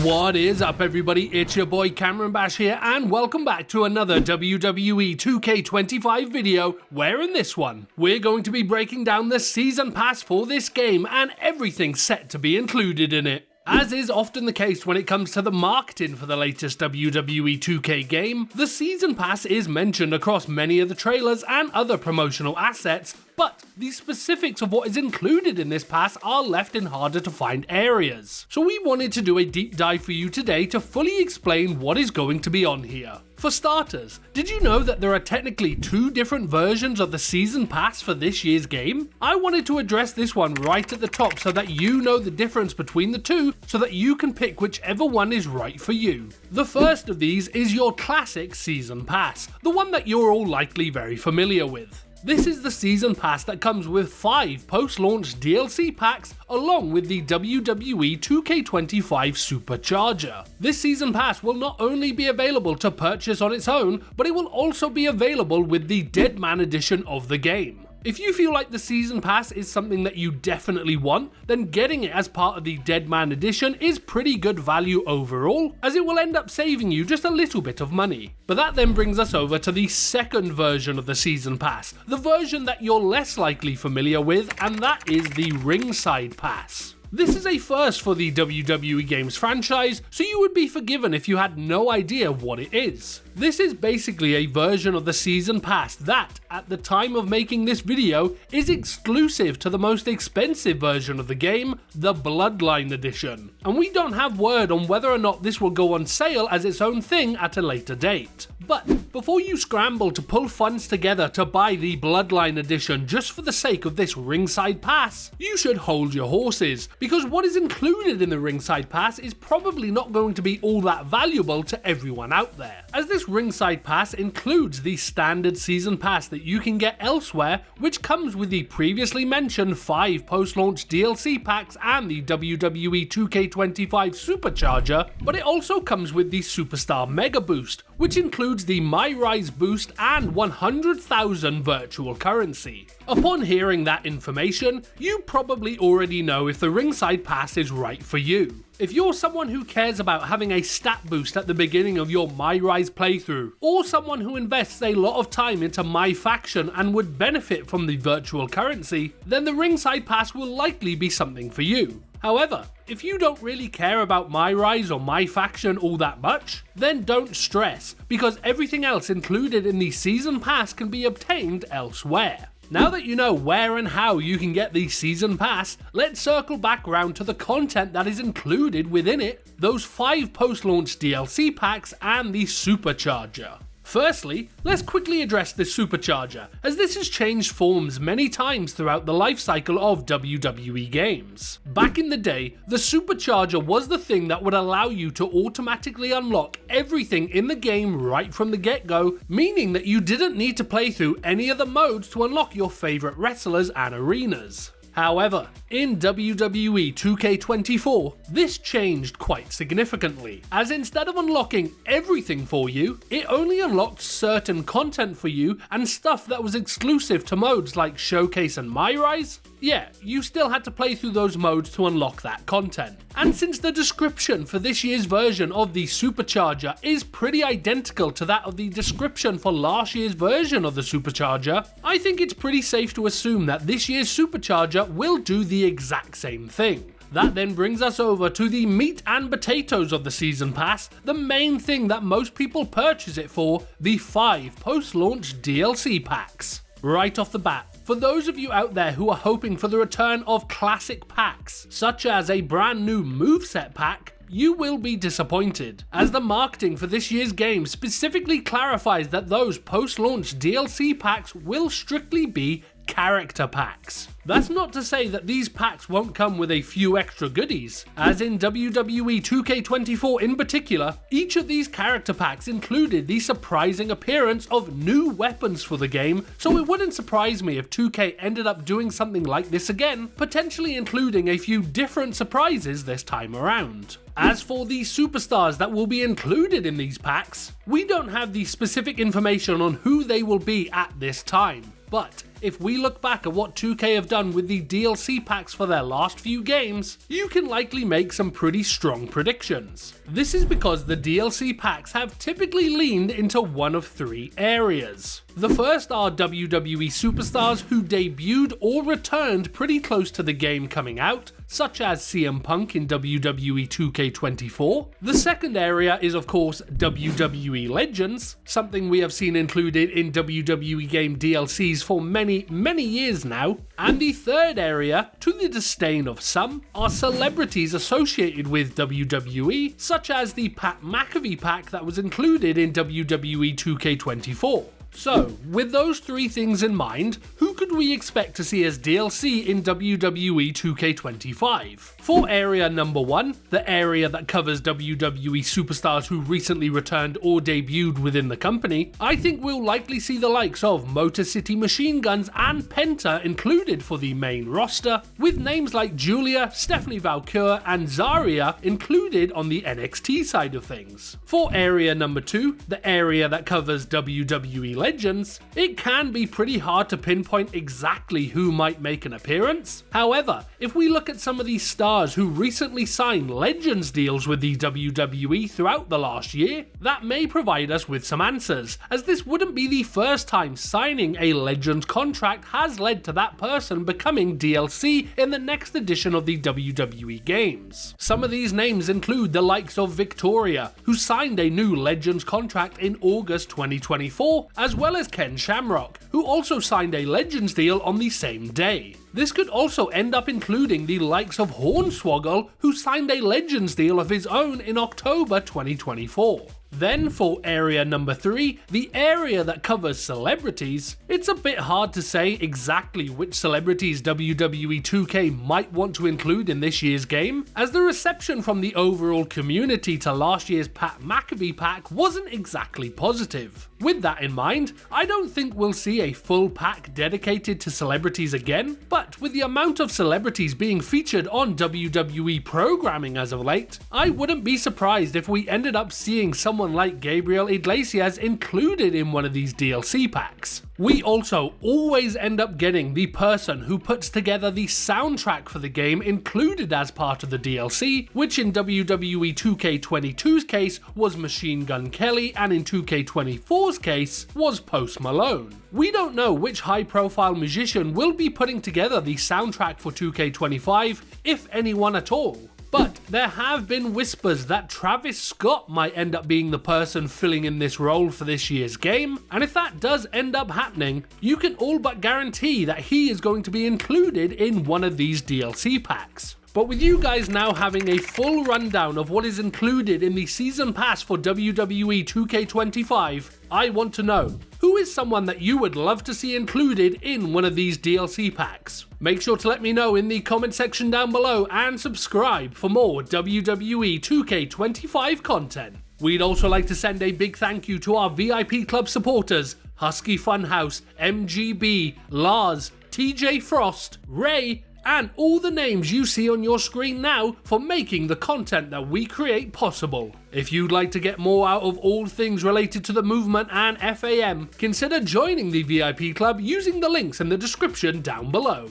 What is up, everybody? It's your boy Cameron Bash here, and welcome back to another WWE 2K25 video, where in this one, we're going to be breaking down the season pass for this game and everything set to be included in it. As is often the case when it comes to the marketing for the latest WWE 2K game, the season pass is mentioned across many of the trailers and other promotional assets, but the specifics of what is included in this pass are left in harder to find areas. So we wanted to do a deep dive for you today to fully explain what is going to be on here. For starters, did you know that there are technically two different versions of the season pass for this year's game? I wanted to address this one right at the top so that you know the difference between the two, so that you can pick whichever one is right for you. The first of these is your classic season pass, the one that you're all likely very familiar with. This is the season pass that comes with 5 post-launch DLC packs along with the WWE 2K25 Supercharger. This season pass will not only be available to purchase on its own, but it will also be available with the Dead Man edition of the game. If you feel like the season pass is something that you definitely want, then getting it as part of the Dead Man edition is pretty good value overall, as it will end up saving you just a little bit of money. But that then brings us over to the second version of the season pass, the version that you're less likely familiar with, and that is the Ringside pass. This is a first for the WWE Games franchise, so you would be forgiven if you had no idea what it is. This is basically a version of the season pass that, at the time of making this video, is exclusive to the most expensive version of the game, the Bloodline edition. And we don't have word on whether or not this will go on sale as its own thing at a later date. But before you scramble to pull funds together to buy the Bloodline edition just for the sake of this Ringside pass, you should hold your horses, because what is included in the Ringside pass is probably not going to be all that valuable to everyone out there, as this Ringside pass includes the standard season pass that you can get elsewhere, which comes with the previously mentioned 5 post-launch DLC packs and the WWE 2K25 Supercharger, but it also comes with the Superstar Mega Boost, which includes the My Rise boost and 100,000 virtual currency. Upon hearing that information, you probably already know if the Ringside pass is right for you. If you're someone who cares about having a stat boost at the beginning of your My Rise playthrough, or someone who invests a lot of time into My Faction and would benefit from the virtual currency, then the Ringside pass will likely be something for you. However, if you don't really care about My Rise or My Faction all that much, then don't stress, because everything else included in the season pass can be obtained elsewhere. Now that you know where and how you can get the season pass, let's circle back around to the content that is included within it, those 5 post-launch DLC packs and the Supercharger. Firstly, let's quickly address the Supercharger, as this has changed forms many times throughout the life cycle of WWE games. Back in the day, the Supercharger was the thing that would allow you to automatically unlock everything in the game right from the get-go, meaning that you didn't need to play through any other modes to unlock your favourite wrestlers and arenas. However, in WWE 2K24, this changed quite significantly, as instead of unlocking everything for you, it only unlocked certain content for you and stuff that was exclusive to modes like Showcase and My Rise. Yeah, you still had to play through those modes to unlock that content. And since the description for this year's version of the Supercharger is pretty identical to that of the description for last year's version of the Supercharger, I think it's pretty safe to assume that this year's Supercharger will do the exact same thing. That then brings us over to the meat and potatoes of the season pass, the main thing that most people purchase it for, the 5 post-launch DLC packs. Right off the bat, for those of you out there who are hoping for the return of classic packs, such as a brand new moveset pack, you will be disappointed, as the marketing for this year's game specifically clarifies that those post-launch DLC packs will strictly be character packs. That's not to say that these packs won't come with a few extra goodies, as in WWE 2K24 in particular, each of these character packs included the surprising appearance of new weapons for the game, so it wouldn't surprise me if 2K ended up doing something like this again, potentially including a few different surprises this time around. As for the superstars that will be included in these packs, we don't have the specific information on who they will be at this time. But if we look back at what 2K have done with the DLC packs for their last few games, you can likely make some pretty strong predictions. This is because the DLC packs have typically leaned into one of three areas. The first are WWE superstars who debuted or returned pretty close to the game coming out, such as CM Punk in WWE 2K24. The second area is of course WWE Legends, something we have seen included in WWE game DLCs for many years now. And the third area, to the disdain of some, are celebrities associated with WWE, such as the Pat McAfee pack that was included in WWE 2K24. So, with those three things in mind, who could we expect to see as DLC in WWE 2K25? For area number 1, the area that covers WWE superstars who recently returned or debuted within the company, I think we'll likely see the likes of Motor City Machine Guns and Penta included for the main roster, with names like Julia, Stephanie Valkyrie and Zarya included on the NXT side of things. For area number 2, the area that covers WWE Legends, it can be pretty hard to pinpoint exactly who might make an appearance. However, if we look at some of these stars who recently signed Legends deals with the WWE throughout the last year, that may provide us with some answers, as this wouldn't be the first time signing a Legends contract has led to that person becoming DLC in the next edition of the WWE games. Some of these names include the likes of Victoria, who signed a new Legends contract in August 2024, as well as Ken Shamrock, who also signed a Legends deal on the same day. This could also end up including the likes of Hornswoggle, who signed a Legends deal of his own in October 2024. Then for area number 3, the area that covers celebrities, it's a bit hard to say exactly which celebrities WWE 2K might want to include in this year's game, as the reception from the overall community to last year's Pat McAfee pack wasn't exactly positive. With that in mind, I don't think we'll see a full pack dedicated to celebrities again, but with the amount of celebrities being featured on WWE programming as of late, I wouldn't be surprised if we ended up seeing someone like Gabriel Iglesias included in one of these DLC packs. We also always end up getting the person who puts together the soundtrack for the game included as part of the DLC, which in WWE 2K22's case was Machine Gun Kelly and in 2K24's case was Post Malone. We don't know which high-profile musician will be putting together the soundtrack for 2K25, if anyone at all. But there have been whispers that Travis Scott might end up being the person filling in this role for this year's game, and if that does end up happening, you can all but guarantee that he is going to be included in one of these DLC packs. But with you guys now having a full rundown of what is included in the Season Pass for WWE 2K25, I want to know, who is someone that you would love to see included in one of these DLC packs? Make sure to let me know in the comment section down below and subscribe for more WWE 2K25 content. We'd also like to send a big thank you to our VIP Club supporters, HuskeyFunHouse, MGB, Larz, TJFrost, Ray, and all the names you see on your screen now for making the content that we create possible. If you'd like to get more out of all things related to the movement and FAM, consider joining the VIP Club using the links in the description down below.